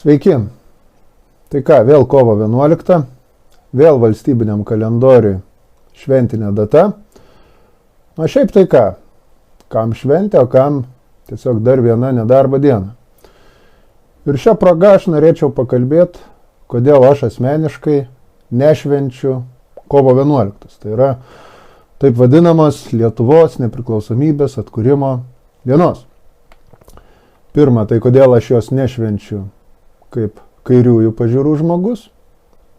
Sveiki. Tai ką, vėl kovo 11, vėl valstybiniam kalendoriui šventinė data. O šiaip tai ką, kam šventė, o kam tiesiog dar viena nedarbo diena. Ir šią progą aš norėčiau pakalbėti, kodėl aš asmeniškai nešvenčiu kovo 11. Tai yra taip vadinamos Lietuvos nepriklausomybės atkūrimo dienos. Pirma, tai kodėl aš jos nešvenčiu kaip kairiųjų pažiūrų žmogus,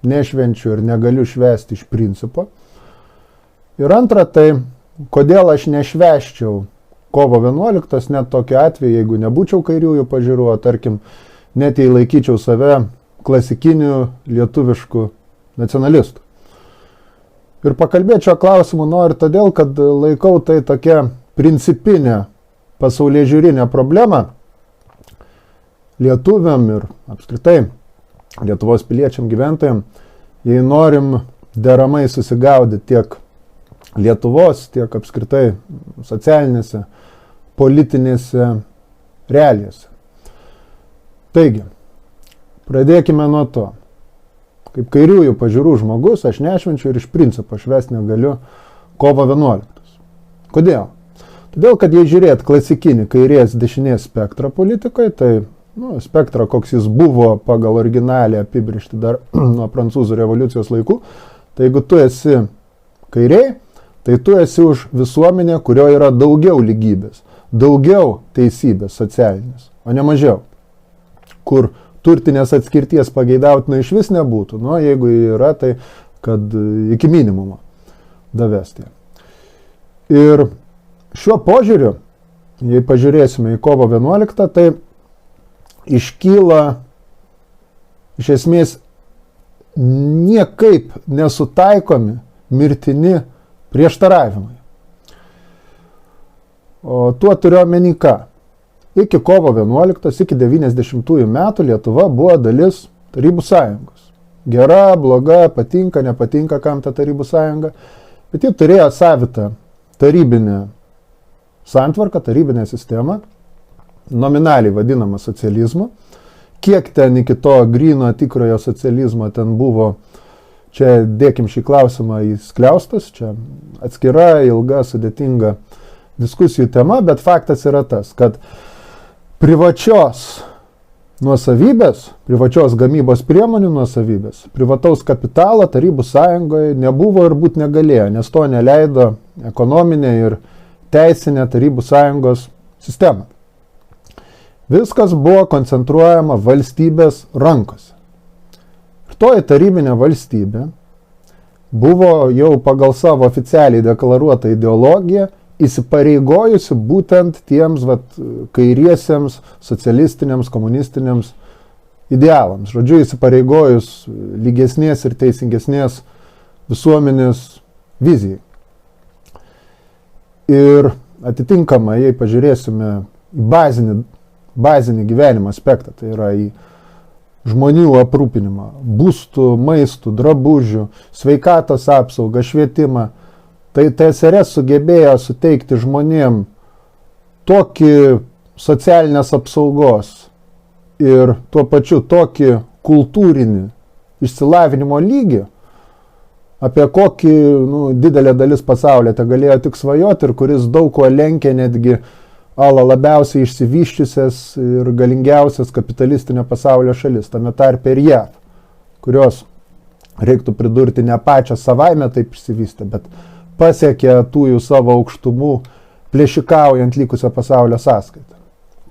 nešvenčiu ir negaliu švęsti iš principo. Ir antra, tai kodėl aš nešvęščiau kovo 11, net tokiu atveju, jeigu nebūčiau kairiųjų pažiūrų, o tarkim, net jei laikyčiau save klasikiniu lietuvišku nacionalistu. Ir pakalbėčiau klausimu noriu todėl, kad laikau tai tokia principinė pasaulėžiūrinė problema lietuviam ir apskritai Lietuvos piliečiam gyventojam, jei norim deramai susigaudyti tiek Lietuvos, tiek apskritai socialinėse, politinėse realijose. Taigi, pradėkime nuo to. Kaip kairiųjų pažiūrų žmogus, aš nešvenčiu ir iš principo švęsti negaliu kovo 11. Kodėl? Todėl, kad jei žiūrėt klasikinį kairės dešinės spektrą politikoje, tai spektrą, koks jis buvo pagal originalią apibrėžtį dar nuo prancūzų revoliucijos laikų, tai jeigu tu esi kairiai, tai tu esi už visuomenę, kurio yra daugiau lygybės, daugiau teisybės socialinės, o ne mažiau, kur turtinės atskirties pageidautina iš vis nebūtų, jeigu yra, tai kad iki minimumo davesti. Ir šiuo požiūriu, jei pažiūrėsime į kovo 11, tai iškyla iš esmės niekaip nesutaikomi mirtini prieštaravimai. O tuo turiu omeny ką? Iki kovo 11, iki 90-ųjų metų Lietuva buvo dalis Tarybų sąjungos. Gera, bloga, patinka, nepatinka kam ta Tarybų sąjunga, bet ji turėjo savitą tarybinę santvarką, tarybinę sistemą, nominaliai vadinama socializmu. Kiek ten iki to gryno tikrojo socializmo ten buvo, čia dėkim šį klausimą į skliaustus, čia atskira, ilga, sudėtinga diskusijų tema, bet faktas yra tas, kad privačios nuosavybės, privačios gamybos priemonių nuosavybės, privataus kapitalo Tarybų sąjungoje nebuvo ir būt negalėjo, nes to neleido ekonominė ir teisinė Tarybų sąjungos sistema. Viskas buvo koncentruojama valstybės rankose. Ir toji tarybinė valstybė buvo jau pagal savo oficialiai deklaruotą ideologiją įsipareigojusi būtent tiems kairiesiems, socialistiniams, komunistiniams idealams. Žodžiu, įsipareigojus lygesnės ir teisingesnės visuomenės vizijai. Ir atitinkamai, jei pažiūrėsime į bazinį gyvenimo aspektą, tai yra į žmonių aprūpinimą, būstų, maistų, drabužių, sveikatos apsaugą, švietimą, tai TSRS sugebėjo suteikti žmonėm tokį socialinės apsaugos ir tuo pačiu tokį kultūrinį išsilavinimo lygį, apie kokį didelė dalis pasaulyje te galėjo tik svajoti ir kuris daug ko lenkia netgi labiausiai išsivyščiusias ir galingiausias kapitalistinio pasaulio šalis, tame tarpe ir JAV, kurios, reiktų pridurti, ne pačią savaime taip išsivystė, bet pasiekė tų jų savo aukštumų plėšikaujant likusio pasaulio sąskaitą.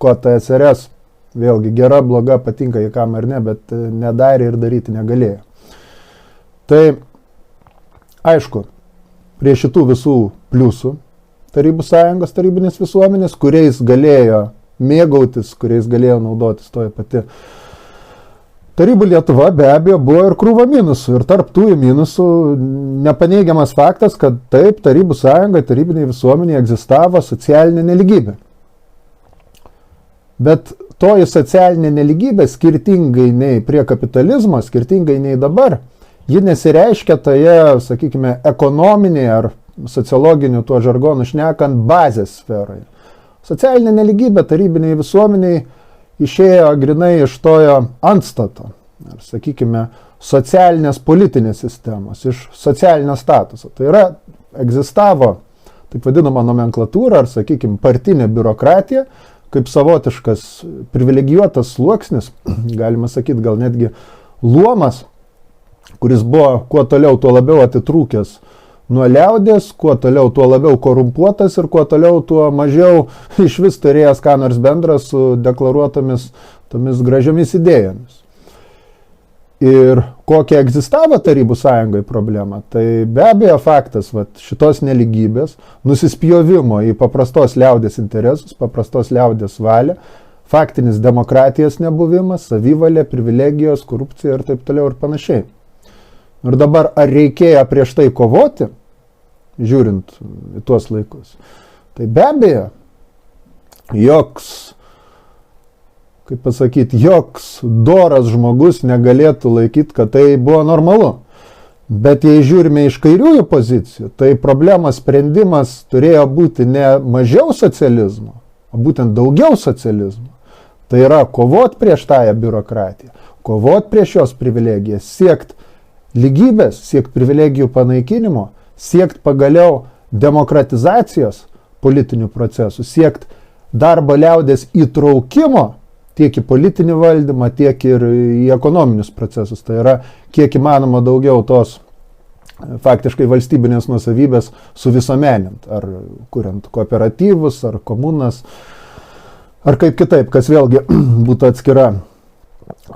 Ko TSRS, vėlgi gera, bloga, patinka į kam ar ne, bet nedarė ir daryti negalėjo. Tai, aišku, prie šitų visų pliusų Tarybų sąjungos, tarybinės visuomenės, kuriais galėjo mėgautis, kuriais galėjo naudotis toje pati Tarybų Lietuva, be abejo, buvo ir krūva minusų. Ir tarp tų minusų nepaneigiamas faktas, kad taip, Tarybų sąjungoje, tarybinėje visuomenėje egzistavo socialinė neligybė. Bet toji socialinė neligybė, skirtingai nei prie kapitalizmo, skirtingai nei dabar, ji nesireiškia toje, sakykime, ekonominėje ar sociologinių tuo žargonu šnekant bazės sferoje. Socialinė neligybė tarybiniai visuomeniai išėjo grinai iš tojo antstato, ar sakykime, socialinės politinės sistemos, iš socialinio statuso. Tai yra, egzistavo taip vadinama nomenklatūra, ar sakykime, partinė biurokratija, kaip savotiškas privilegijuotas sluoksnis, galima sakyti, gal netgi luomas, kuris buvo kuo toliau, tuo labiau atitrūkęs nuo liaudės, kuo toliau, tuo labiau korumpuotas ir kuo toliau, tuo mažiau iš vis turėjęs ką nors bendra su deklaruotomis tomis gražiomis idėjomis. Ir kokia egzistavo Tarybų sąjungai problema, tai be abejo faktas šitos neligybės, nusispjovimo į paprastos liaudės interesus, paprastos liaudės valią, faktinis demokratijos nebuvimas, savivalė, privilegijos, korupcija ir taip toliau ir panašiai. Ir dabar ar reikėjo prieš tai kovoti, žiūrint į tuos laikus, tai be abejo, joks doras žmogus negalėtų laikyti, kad tai buvo normalu. Bet jei žiūrime iš kairiųjų pozicijų, tai problemos sprendimas turėjo būti ne mažiau socializmo, o būtent daugiau socializmo. Tai yra kovot prieš tąją biurokratiją, kovot prieš jos privilegijas, siekt lygybės, siekt privilegijų panaikinimo, siekt pagaliau demokratizacijos politinių procesų, siekt darbo liaudės įtraukimo tiek į politinį valdymą, tiek ir į ekonominius procesus. Tai yra, kiek įmanoma daugiau tos faktiškai valstybinės nuosavybės suvisuomenint, ar kuriant kooperatyvus, ar komunas, ar kaip kitaip, kas vėlgi būtų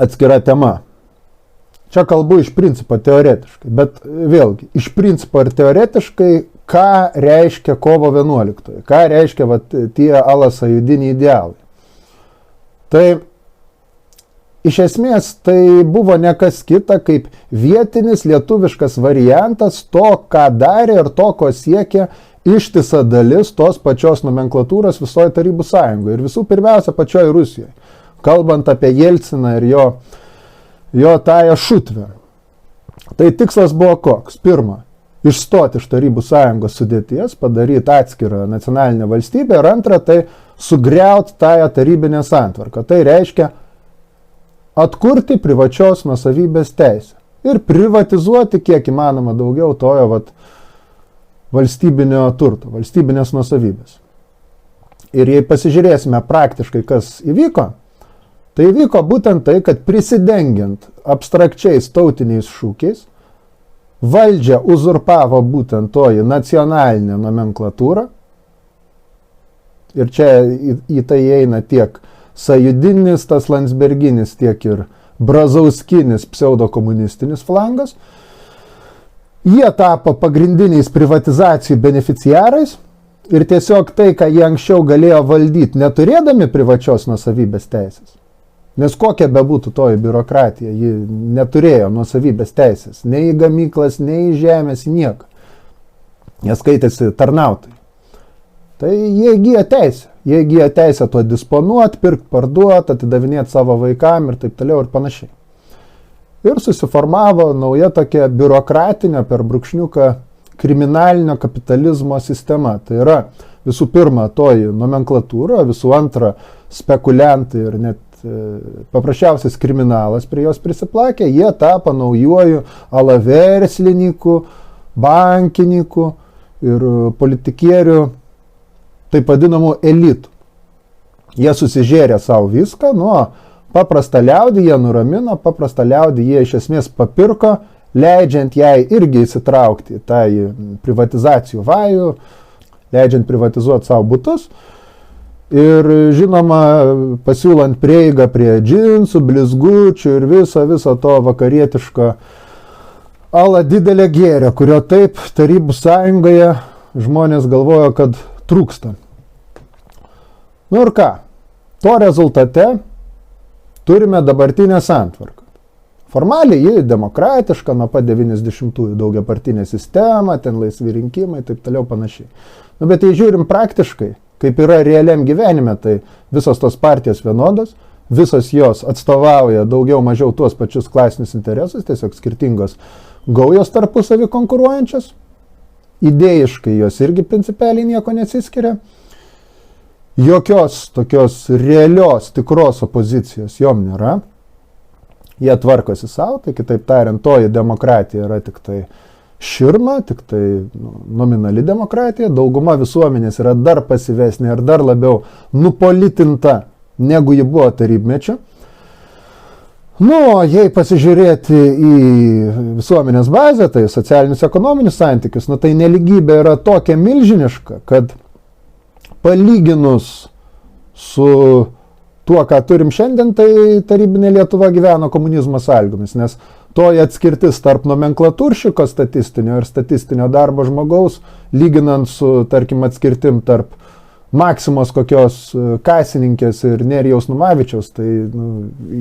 atskira tema. Čia kalbu iš principo teoretiškai, bet vėlgi, iš principo ir teoretiškai, ką reiškia kovo 11, ką reiškia tie alasajudiniai idealai. Tai iš esmės tai buvo ne kas kita kaip vietinis lietuviškas variantas to, ką darė ir to, ko siekė ištisa dalis tos pačios nomenklatūros visoje Tarybų sąjungoje ir visų pirmiausia pačioje Rusijoje, kalbant apie Jelciną ir jo tąją šutvę. Tai tikslas buvo koks? Pirma, išstoti iš Tarybų sąjungos sudėties, padaryti atskirą nacionalinę valstybę ir antra, tai sugriauti tąją tarybinę santvarką. Tai reiškia atkurti privačios nuosavybės teisę ir privatizuoti kiek įmanoma daugiau tojo valstybinio turto, valstybinės nuosavybės. Ir jei pasižiūrėsime praktiškai, kas įvyko, tai įvyko būtent tai, kad prisidengiant abstrakčiais tautiniais šūkiais, valdžią uzurpavo būtent toji nacionalinė nomenklatūra. Ir čia į tai eina tiek sąjūdinis, tas landsberginis, tiek ir brazauskinis pseudokomunistinis flangas. Jie tapo pagrindiniais privatizacijų beneficiarais ir tiesiog tai, ką jie anksčiau galėjo valdyti, neturėdami privačios nuosavybės teisės. Nes kokia bebūtų toji biurokratija, ji neturėjo nuosavybės teisės, nei į gamyklas, nei į žemės, nieką. Jie skaitėsi tarnautojai. Tai jie įgyja teisę tuo disponuoti, pirkti, parduoti, atidavinėti savo vaikam ir taip toliau ir panašiai. Ir susiformavo nauja tokia biurokratinė per brūkšniuką kriminalinio kapitalizmo sistema. Tai yra visų pirma toji nomenklatūra, visų antra spekuliantai ir net paprasčiausias kriminalas prie jos prisiplakė, jie tapo naujuoju alaverslininku, bankininku ir politikierių, taip vadinamų elitų. Jie susižėrė savo viską, nuo paprastą liaudį jie nuramino, paprastą liaudį jie iš esmės papirko, leidžiant jai irgi įsitraukti tą privatizacijų vajų, leidžiant privatizuoti savo butus ir žinoma pasiūlant prieigą prie džinsų, blizgučių ir viso to vakarietiško ala didelio gėrio, kurio taip Tarybų sąjungoje žmonės galvojo, kad trūksta. Nu ir ką? To rezultate turime dabartinę santvarką. Formaliai ji demokratiška, nuo pat 90-ųjų daugiapartinė sistema, ten laisvi rinkimai, taip toliau panašiai. Nu, bet jei žiūrim praktiškai, kaip yra realiam gyvenime, tai visos tos partijos vienodos, visos jos atstovauja daugiau mažiau tuos pačius klasinius interesus, tiesiog skirtingos gaujos tarpusavį konkuruojančios. Idėjiškai jos irgi principaliai nieko nesiskiria. jokios tokios realios, tikros opozicijos jom nėra. Jie tvarkosi savo, tai kitaip tariant, toji demokratija yra tik tai širma, tik tai nominali demokratija, dauguma visuomenės yra dar pasyvesnė ir dar labiau nupolitinta, negu ji buvo tarybmečio. Jei pasižiūrėti į visuomenės bazę, tai socialinius ekonominius santykius, tai neligybė yra tokia milžiniška, kad palyginus su tuo, ką turim šiandien, tai tarybinė Lietuva gyveno komunizmo sąlygomis, nes toji atskirtis tarp nomenklatūršiko statistinio ir statistinio darbo žmogaus, lyginant su, tarkim, atskirtim tarp Maksimos kokios kasininkės ir Nerijaus Numavičiaus, tai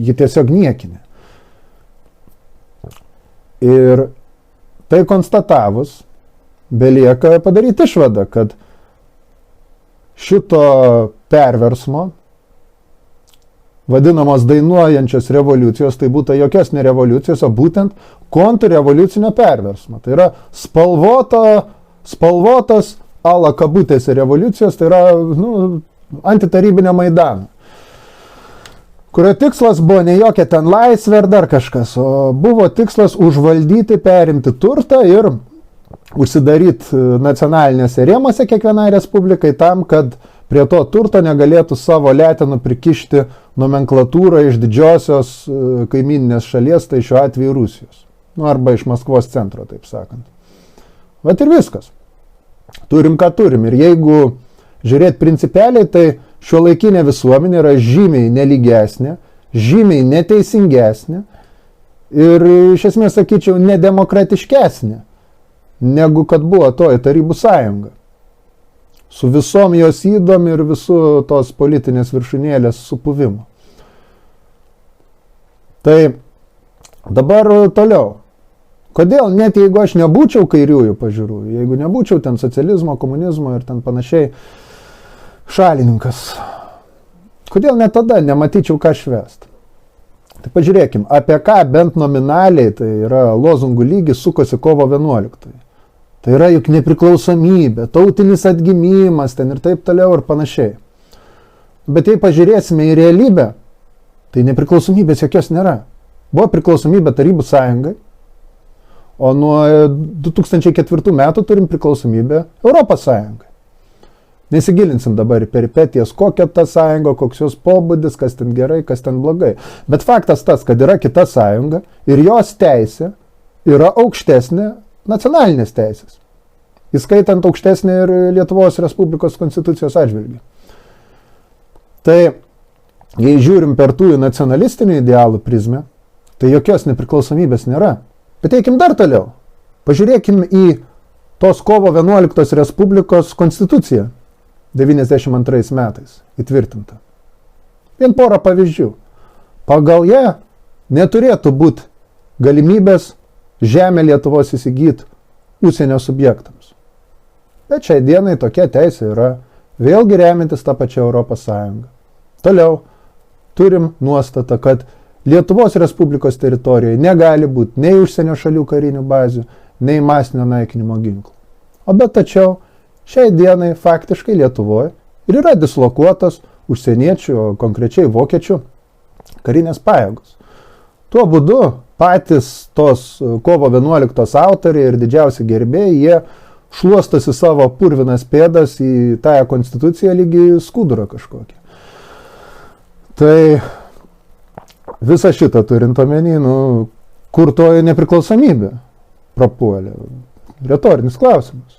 ji tiesiog niekinė. Ir tai konstatavus, belieka padaryti išvadą, kad šito perversmo, vadinamos dainuojančios revoliucijos, tai būtų jokios ne revoliucijos, o būtent kontrrevoliucinio perversmo. Tai yra spalvotos ala kabutėse revoliucijos, tai yra antitarybinio Maidano, kurio tikslas buvo ne jokia ten laisvė ar dar kažkas, o buvo tikslas užvaldyti, perimti turtą ir užsidaryti nacionalinėse rėmose kiekvienai respublikai tam, kad prie to turto negalėtų savo letenų prikišti nomenklatūrą iš didžiosios kaimyninės šalies, tai šiuo atveju Rusijos. Arba iš Maskvos centro, taip sakant. Vat ir viskas. Turim, ką turim. Ir jeigu žiūrėti principeliai, tai šiuolaikinė visuomenė yra žymiai nelygesnė, žymiai neteisingesnė ir iš esmės, sakyčiau, nedemokratiškesnė, negu kad buvo toji Tarybų sąjunga. Su visom jos ydom ir visų tos politinės viršūnėlės supuvimu. Tai dabar toliau. Kodėl, net jeigu aš nebūčiau kairiųjų pažiūrų, jeigu nebūčiau ten socializmo, komunizmo ir ten panašiai šalininkas, kodėl net tada nematyčiau ką švęst? Tai pažiūrėkim, apie ką bent nominaliai, tai yra lozungų lygis, sukosi kovo 11. Tai yra juk nepriklausomybė, tautinis atgimimas ten ir taip toliau ir panašiai. Bet jei pažiūrėsime į realybę, tai nepriklausomybės jokios nėra. Buvo priklausomybė Tarybų sąjungai, o nuo 2004 metų turim priklausomybę Europos sąjungai. Nesigilinsim dabar į peripetijas, kokia ta sąjunga, koks jos pobūdis, kas ten gerai, kas ten blogai. Bet faktas tas, kad yra kita sąjunga ir jos teisė yra aukštesnė nacionalinės teisės, įskaitant aukštesnį ir Lietuvos Respublikos konstitucijos atžvilgį. Tai, jei žiūrim per tų nacionalistinių idealų prizmę, tai jokios nepriklausomybės nėra. Bet eikim dar toliau. Pažiūrėkim į tos kovo 11 Respublikos konstituciją 92 metais įtvirtinta. Vien porą pavyzdžių. Pagal ją neturėtų būti galimybės žemę Lietuvos įsigyti užsienio subjektams. Bet šiai dienai tokia teisė yra, vėlgi remintis tą pačią Europos Sąjungą. Toliau turim nuostatą, kad Lietuvos Respublikos teritorijoje negali būti nei užsienio šalių karinių bazių, nei masinio naikinimo ginklų. O bet tačiau šiai dienai faktiškai Lietuvoje ir yra dislokuotos užsieniečių, o konkrečiai vokiečių karinės pajėgos. Tuo būdu patys tos kovo 11 autoriai ir didžiausi gerbėjai, jie šluostosi savo purvinas pėdas į tąją konstituciją lygi skudurą kažkokią. Tai visą šitą turint omeny, kur toji nepriklausomybė prapuolė? Retorinis klausimas.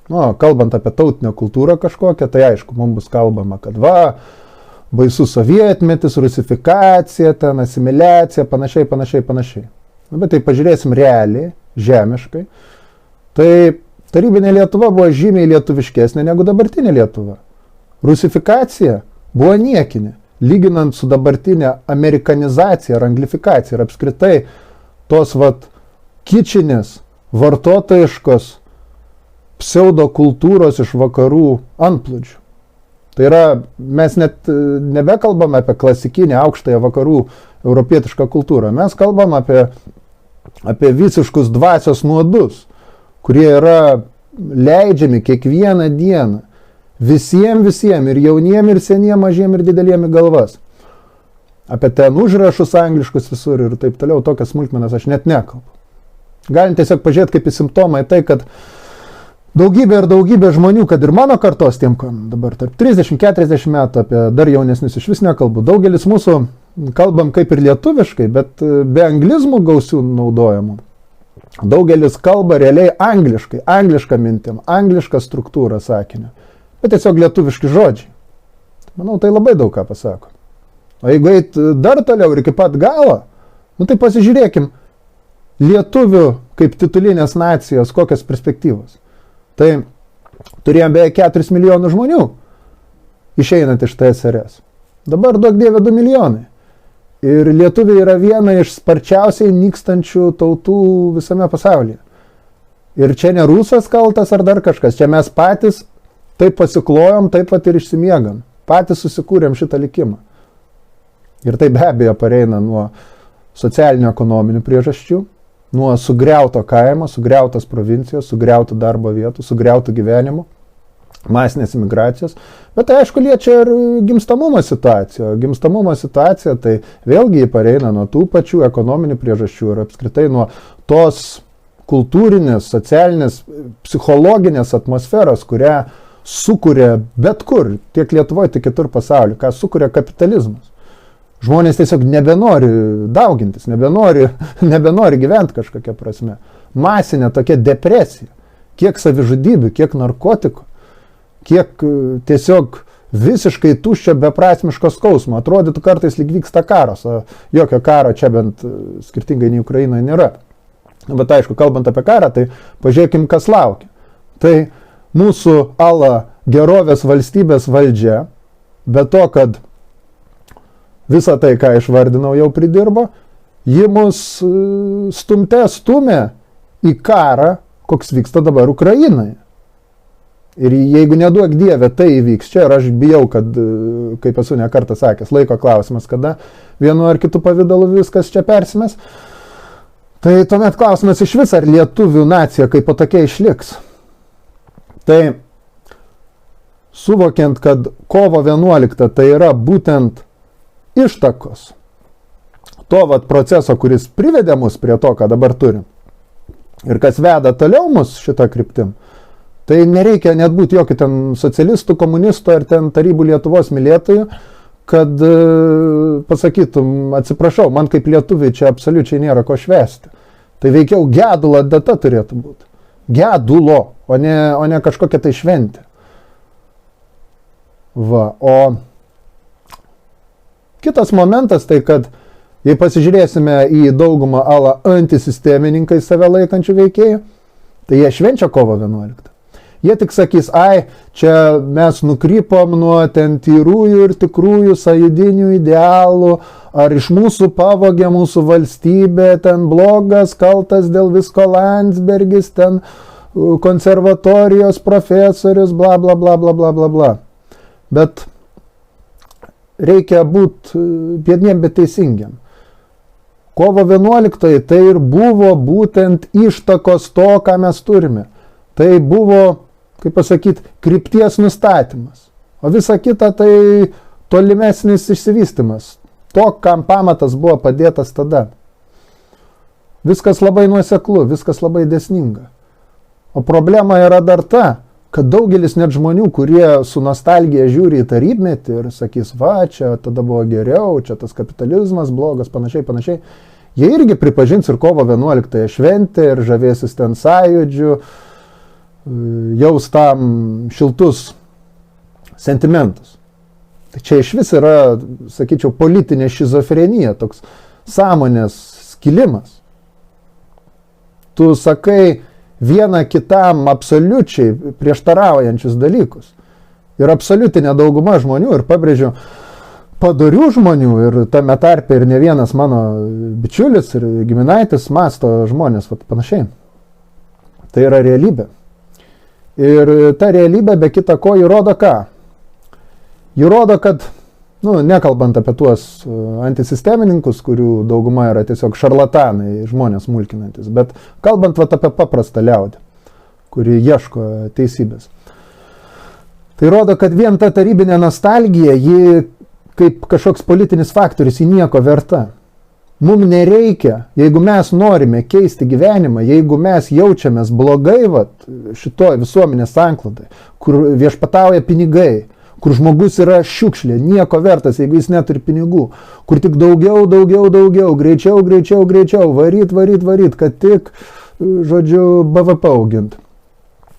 Kalbant apie tautinę kultūrą kažkokią, tai aišku, mums bus kalbama, kad baisus sovietmetis, rusifikacija, ten asimiliacija, panašiai. Bet tai pažiūrėsim realiai, žemiškai, tai tarybinė Lietuva buvo žymiai lietuviškesnė negu dabartinė Lietuva. Rusifikacija buvo niekinė, lyginant su dabartinė amerikanizacija ar anglifikacija ir apskritai tos kičinės, vartotojiškos pseudokultūros iš vakarų antplūdžių. Tai yra, mes net nebekalbam apie klasikinę aukštąją vakarų europietišką kultūrą. Mes kalbam apie visiškus dvasios nuodus, kurie yra leidžiami kiekvieną dieną Visiems, ir jauniem, ir seniem, mažiem, ir dideliem į galvas. Apie ten užrašus angliškus visur ir taip toliau, tokias smulkmenas aš net nekalbu. Galim tiesiog pažiūrėti kaip į simptomą, į tai, kad daugybė žmonių, kad ir mano kartos tiem, dabar tarp 30-40 metų, apie dar jaunesnius iš vis nekalbu, daugelis mūsų kalbam kaip ir lietuviškai, bet be anglizmų gausių naudojamų. Daugelis kalba realiai angliškai, anglišką mintim, anglišką struktūrą sakinio, bet tiesiog lietuviški žodžiai. Manau, tai labai daug ką pasako. O jeigu eit dar toliau ir iki pat galo, tai pasižiūrėkim, lietuvių kaip titulinės nacijos, kokios perspektyvos. Tai turėjom beje 4 milijonų žmonių išeinant iš TSRS. Dabar duok dieve 2 milijonai. Ir lietuviai yra viena iš sparčiausiai nykstančių tautų visame pasaulyje. Ir čia ne rusas kaltas ar dar kažkas, čia mes patys taip pasiklojom, taip pat ir išsimiegam. Patys susikūrėm šitą likimą. Ir tai be abejo pareina nuo socialinių ekonominių priežasčių, nuo sugriauto kaimo, sugriautos provincijos, sugriautų darbo vietų, sugriautų gyvenimų, masinės imigracijos. Bet tai aišku liečia ir gimstamumo situaciją. Gimstamumo situacija tai vėlgi pareina nuo tų pačių ekonominių priežasčių ir apskritai nuo tos kultūrinės, socialinės, psichologinės atmosferos, kurią sukuria bet kur, tiek Lietuvoje, tiek kitur pasaulyje, ką sukuria kapitalizmas. Žmonės tiesiog nebenori daugintis, nebenori gyventi kažkokia prasme. Masinė tokia depresija, kiek savižudybių, kiek narkotikų, kiek tiesiog visiškai tuščio beprasmiško skausmo. Atrodytų kartais lyg vyksta karas, o jokio karo čia bent skirtingai nei Ukrainoje nėra. Bet aišku, kalbant apie karą, tai pažiūrėkim, kas laukia. Tai mūsų gerovės valstybės valdžia, be to, kad visą tai, ką išvardinau, jau pridirbo, ji mus stumia į karą, koks vyksta dabar Ukrainoje. Ir jeigu neduok dieve, tai įvyks čia, ir aš bijau, kad, kaip esu ne kartą sakęs, laiko klausimas, kada vienu ar kitu pavidalu viskas čia persimės, tai tuomet klausimas iš vis, ar lietuvių nacija kaip po tokia išliks. Tai suvokiant, kad kovo 11 tai yra būtent ištakos to proceso, kuris privedė mus prie to, ką dabar turim. Ir kas veda toliau mus šitą kryptim, tai nereikia net būti jokių ten socialistų, komunistų ar ten tarybų Lietuvos mylėtojų, kad pasakytum, atsiprašau, man kaip lietuviai čia absoliučiai nėra ko švęsti. Tai veikiau gedulo data turėtų būti. Gedulo, o ne kažkokia tai šventė. O kitas momentas tai, kad jei pasižiūrėsime į daugumą antisistemininkai save laikančių veikėjų, tai jie švenčia kovo 11. Jie tik sakys, čia mes nukrypom nuo ten tyrųjų ir tikrųjų sąjūdinių idealų, ar iš mūsų pavogė mūsų valstybė, ten blogas, kaltas dėl visko Landsbergis, ten konservatorijos profesorius, bla bla bla bla bla bla bla. Bet reikia būti biedniem, bet teisingiam. Kovo 11 tai ir buvo būtent ištakos to, ką mes turime. Tai buvo, kaip pasakyti, krypties nustatymas. O visa kita tai tolimesnis išsivystymas. To, kam pamatas buvo padėtas tada. Viskas labai nuoseklu, viskas labai dėsninga. O problema yra dar ta, kad daugelis net žmonių, kurie su nostalgija žiūri į tarybmetį ir sakys, čia tada buvo geriau, čia tas kapitalizmas blogas, panašiai, jie irgi pripažins ir kovo 11 šventę ir žavėsis ten sąjūdžiu, jaus tam šiltus sentimentus. Tai čia iš vis yra, sakyčiau, politinė šizofrenija, toks sąmonės skilimas. Tu sakai vieną kitam absoliučiai prieštaraujančius dalykus. Ir absoliutinė dauguma žmonių, ir pabrėžiu, padorių žmonių, ir tame tarpe ir ne vienas mano bičiulis ir giminaitis masto žmonės panašiai. Tai yra realybė. Ir ta realybė be kita ko įrodo ką? Įrodo, kad, nekalbant apie tuos antisistemininkus, kurių dauguma yra tiesiog šarlatanai, žmonės mulkinantis, bet kalbant apie paprastą liaudį, kuri ieško teisybės. Tai rodo, kad vien ta tarybinė nostalgija, ji kaip kažkoks politinis faktorius, ji nieko verta. Mums nereikia, jeigu mes norime keisti gyvenimą, jeigu mes jaučiamės blogai šitoj visuomenės sanklodoje, kur viešpatauja pinigai, kur žmogus yra šiukšlė, nieko vertas, jeigu jis neturi pinigų, kur tik daugiau, greičiau, varyt, kad tik, žodžiu, BVP augint.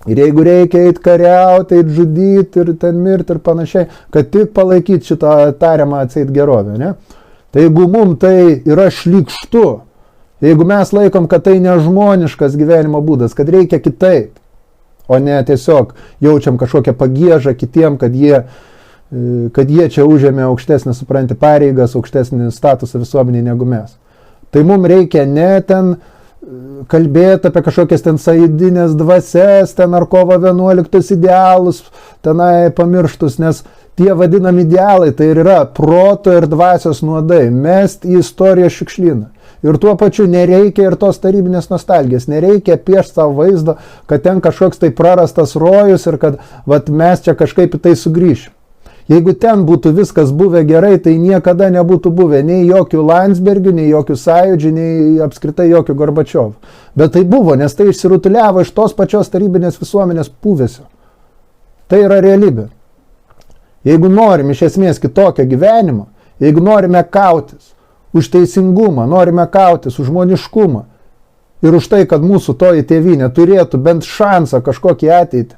Ir jeigu reikia eit kariauti, eit žudyti ir ten mirti ir panašiai, kad tik palaikyti šitą tariamą atseit gerovę, ne? Tai jeigu mums tai yra šlykštu, jeigu mes laikom, kad tai nežmoniškas gyvenimo būdas, kad reikia kitaip, o ne tiesiog jaučiam kažkokią pagiežą kitiem, kad jie čia užėmė aukštesnį, supranti, pareigas, aukštesnį statusą visuomenį negu mes. Tai mums reikia ne ten kalbėti apie kažkokias ten sąjūdinės dvasias, ten ar kovo 11 idealus, tenai pamirštus, nes tie vadinami idealai tai yra proto ir dvasios nuodai, mest į istorijos šiukšlyną. Ir tuo pačiu nereikia ir tos tarybinės nostalgijos, nereikia piešti savo vaizdo, kad ten kažkoks tai prarastas rojus ir kad mes čia kažkaip į tai sugrįšim. Jeigu ten būtų viskas buvę gerai, tai niekada nebūtų buvę nei jokių Landsbergių, nei jokių Sąjūdžių, nei apskritai jokių Gorbačiovų. Bet tai buvo, nes tai išsirutuliavo iš tos pačios tarybinės visuomenės pūvesio. Tai yra realybė. Jeigu norim iš esmės kitokio gyvenimo, jeigu norime kautis už teisingumą, norime kautis už žmoniškumą ir už tai, kad mūsų toji tėvynė turėtų bent šansą kažkokį ateitį,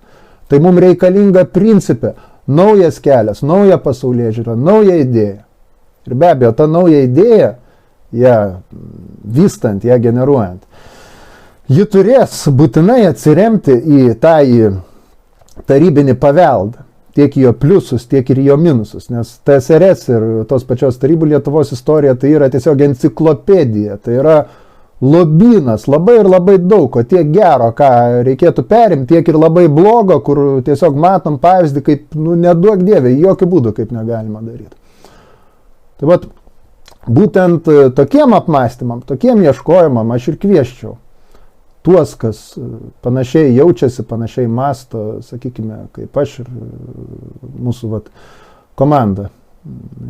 tai mums reikalinga principė naujas kelias, nauja pasaulėžiūra, nauja idėja. Ir be abejo, ta nauja idėja, ją vystant, ją generuojant, ji turės būtinai atsiremti į tą tarybinį paveldą. Tiek jo pliusus, tiek ir jo minusus, nes TSRS ir tos pačios tarybų Lietuvos istorija tai yra tiesiog enciklopedija, tai yra lobynas, labai ir labai daug, o tiek gero, ką reikėtų perimti, tiek ir labai blogo, kur tiesiog matom pavyzdį, kaip, neduok dievė, jokių būdų kaip negalima daryti. Tai vat, būtent tokiem apmąstymam, tokiem ieškojimam aš ir kvieščiau tuos, kas panašiai jaučiasi, panašiai masto, sakykime, kaip aš ir mūsų komanda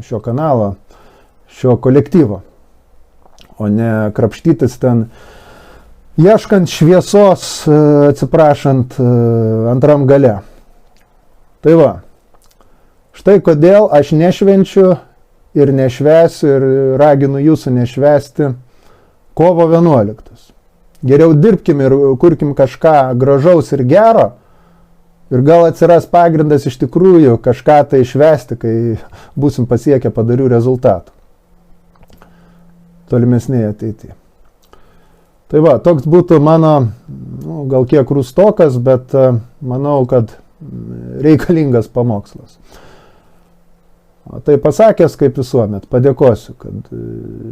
šio kanalo, šio kolektyvo, o ne krapštytis ten, ieškant šviesos, atsiprašant, antram gale. Tai va, štai kodėl aš nešvenčiu ir nešvesiu ir raginu jūsų nešvesti kovo 11. Geriau dirbkim ir kurkim kažką gražaus ir gero ir gal atsiras pagrindas iš tikrųjų kažką tai švęsti, kai būsim pasiekę padarių rezultatų tolimesnėje ateityje. Tai va, toks būtų mano, gal kiek rūstokas, bet manau, kad reikalingas pamokslas. O tai pasakęs, kaip visuomet, padėkosiu, kad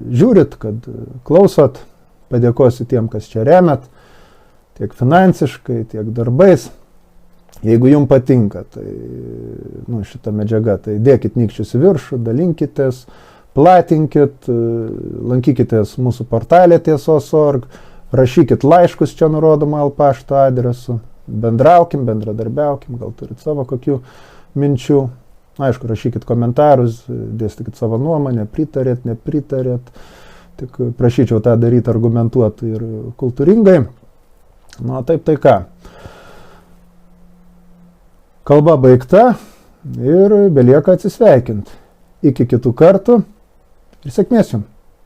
žiūrit, kad klausot. Padėkosiu tiem, kas čia remet, tiek finansiškai, tiek darbais. Jeigu jums patinka, tai šita medžiaga, tai dėkit nykščius į viršų, dalinkitės, platinkit, lankykitės mūsų portalė tiesos.org, rašykit laiškus čia nurodoma pašto adresu, bendraukim, bendradarbiaukim, gal turit savo kokių minčių. Aišku, rašykit komentarus, dėstykit savo nuomonę, pritarėt, nepritarėt. Tik prašyčiau tą daryti argumentuotai ir kultūringai. Taip tai ką. Kalba baigta ir belieka atsisveikinti. Iki kitų kartų ir sėkmės jums.